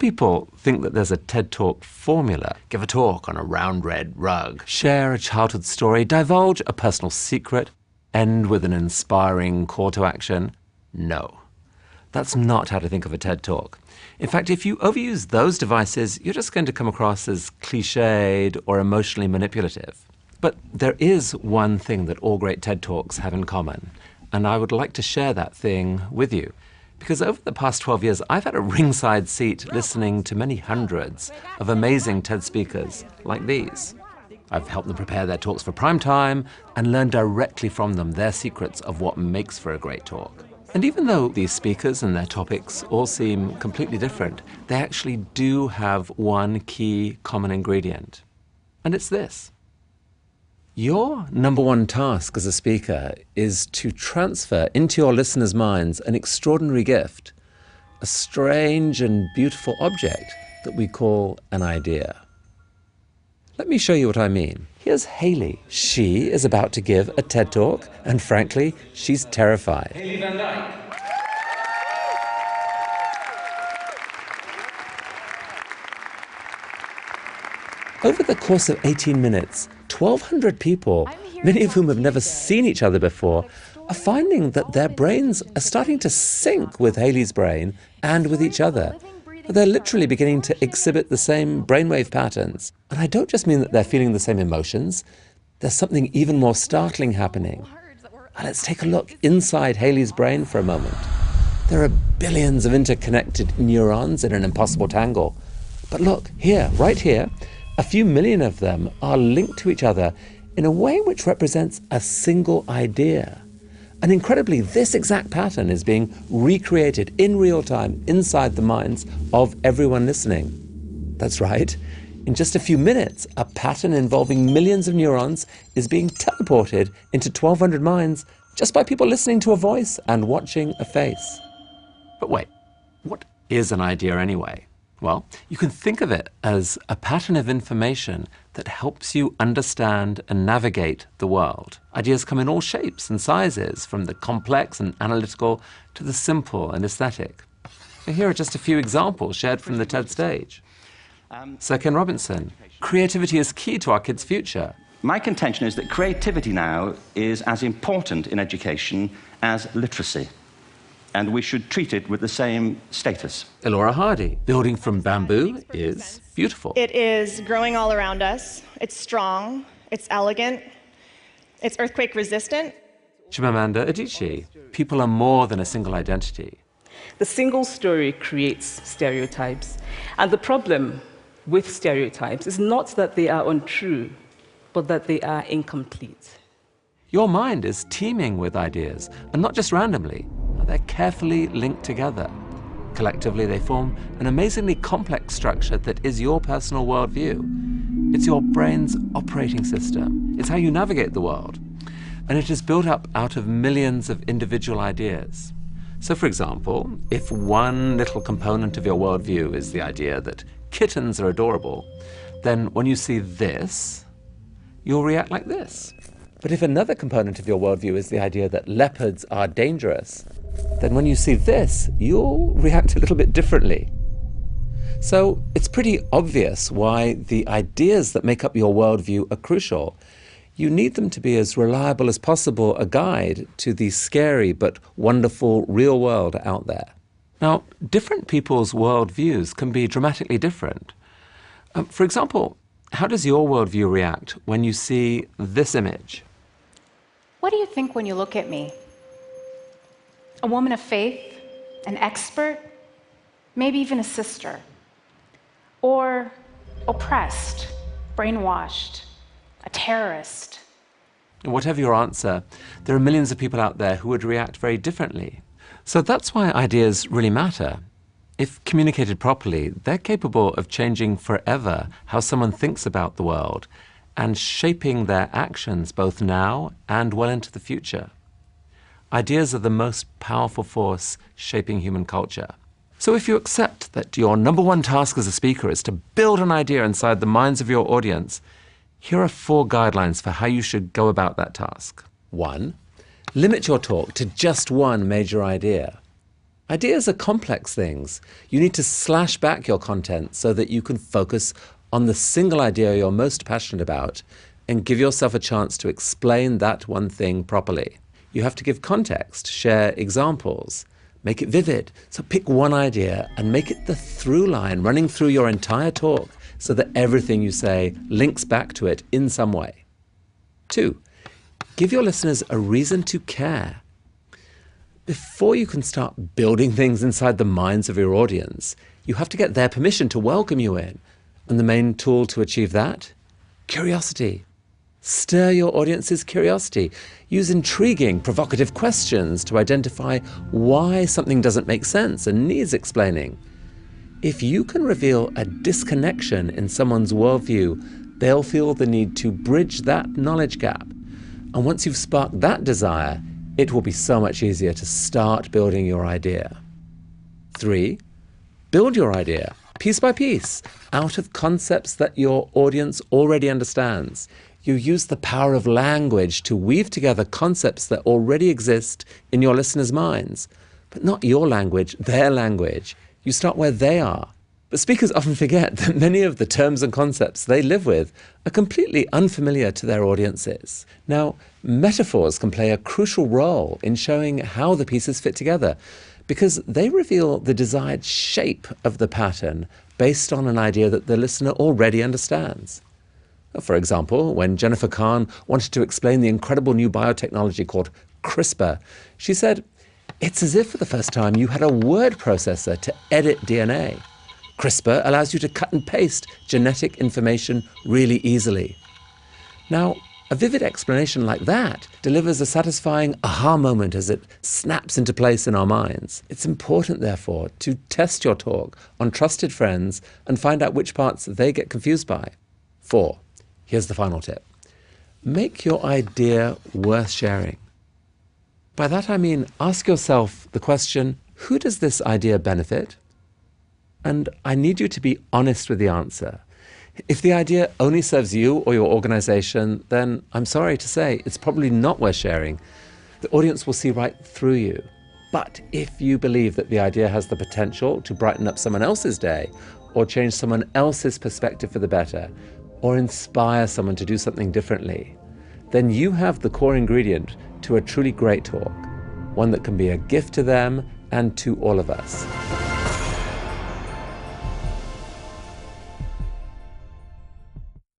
people think that there's a TED Talk formula. Give a talk on a round red rug, share a childhood story, divulge a personal secret, end with an inspiring call to action. No, that's not how to think of a TED Talk. In fact, if you overuse those devices, you're just going to come across as cliched or emotionally manipulative. But there is one thing that all great TED Talks have in common, and I would like to share that thing with you. Because over the past 12 years, I've had a ringside seat listening to many hundreds of amazing TED speakers like these. I've helped them prepare their talks for prime time and learn directly from them their secrets of what makes for a great talk. And even though these speakers and their topics all seem completely different, they actually do have one key common ingredient. And it's this. Your number one task as a speaker is to transfer into your listeners' minds an extraordinary gift, a strange and beautiful object that we call an idea. Let me show you what I mean. Here's Hayley. She is about to give a TED Talk, and frankly, she's terrified. Hayley Van Dyke. Over the course of 18 minutes, 1,200 people, many of whom have never seen each other before, are finding that their brains are starting to sync with Hayley's brain and with each other. They're literally beginning to exhibit the same brainwave patterns. And I don't just mean that they're feeling the same emotions. There's something even more startling happening. Now let's take a look inside Hayley's brain for a moment. There are billions of interconnected neurons in an impossible tangle. But look, here, right here, a few million of them are linked to each other in a way which represents a single idea. And incredibly, this exact pattern is being recreated in real time inside the minds of everyone listening. That's right. In just a few minutes, a pattern involving millions of neurons is being teleported into 1,200 minds just by people listening to a voice and watching a face. But wait, what is an idea anyway? Well, you can think of it as a pattern of information that helps you understand and navigate the world. Ideas come in all shapes and sizes, from the complex and analytical to the simple and aesthetic. And here are just a few examples shared from the TED stage. Sir Ken Robinson, creativity is key to our kids' future. My contention is that creativity now is as important in education as literacy, and we should treat it with the same status. Elora Hardy, building from bamboo is beautiful. It is growing all around us. It's strong. It's elegant. It's earthquake resistant. Chimamanda Adichie, people are more than a single identity. The single story creates stereotypes. And the problem with stereotypes is not that they are untrue, but that they are incomplete. Your mind is teeming with ideas, and not just randomly. They're carefully linked together. Collectively, they form an amazingly complex structure that is your personal worldview. It's your brain's operating system. It's how you navigate the world. And it is built up out of millions of individual ideas. So, for example, if one little component of your worldview is the idea that kittens are adorable, then when you see this, you'll react like this. But if another component of your worldview is the idea that leopards are dangerous, then when you see this, you'll react a little bit differently. So it's pretty obvious why the ideas that make up your worldview are crucial. You need them to be as reliable as possible a guide to the scary but wonderful real world out there. Now, different people's worldviews can be dramatically different. For example, how does your worldview react when you see this image? What do you think when you look at me? A woman of faith, an expert, maybe even a sister, or oppressed, brainwashed, a terrorist? Whatever your answer, there are millions of people out there who would react very differently. So that's why ideas really matter. If communicated properly, they're capable of changing forever how someone thinks about the world and shaping their actions both now and well into the future. Ideas are the most powerful force shaping human culture. So if you accept that your number one task as a speaker is to build an idea inside the minds of your audience, here are 4 guidelines for how you should go about that task. 1, limit your talk to just one major idea. Ideas are complex things. You need to slash back your content so that you can focus on the single idea you're most passionate about and give yourself a chance to explain that one thing properly. You have to give context, share examples, make it vivid. So pick one idea and make it the through line running through your entire talk so that everything you say links back to it in some way. 2, give your listeners a reason to care. Before you can start building things inside the minds of your audience, you have to get their permission to welcome you in. And the main tool to achieve that? Curiosity. Stir your audience's curiosity. Use intriguing, provocative questions to identify why something doesn't make sense and needs explaining. If you can reveal a disconnection in someone's worldview, they'll feel the need to bridge that knowledge gap. And once you've sparked that desire, it will be so much easier to start building your idea. 3, build your idea, piece by piece, out of concepts that your audience already understands. You use the power of language to weave together concepts that already exist in your listeners' minds, but not your language, their language. You start where they are. But speakers often forget that many of the terms and concepts they live with are completely unfamiliar to their audiences. Now, metaphors can play a crucial role in showing how the pieces fit together because they reveal the desired shape of the pattern based on an idea that the listener already understands. For example, when Jennifer Kahn wanted to explain the incredible new biotechnology called CRISPR, she said, "It's as if for the first time you had a word processor to edit DNA. CRISPR allows you to cut and paste genetic information really easily." Now, a vivid explanation like that delivers a satisfying aha moment as it snaps into place in our minds. It's important, therefore, to test your talk on trusted friends and find out which parts they get confused by. 4, here's the final tip. Make your idea worth sharing. By that I mean, ask yourself the question, who does this idea benefit? And I need you to be honest with the answer. If the idea only serves you or your organization, then I'm sorry to say it's probably not worth sharing. The audience will see right through you. But if you believe that the idea has the potential to brighten up someone else's day, or change someone else's perspective for the better, or inspire someone to do something differently, then you have the core ingredient to a truly great talk, one that can be a gift to them and to all of us.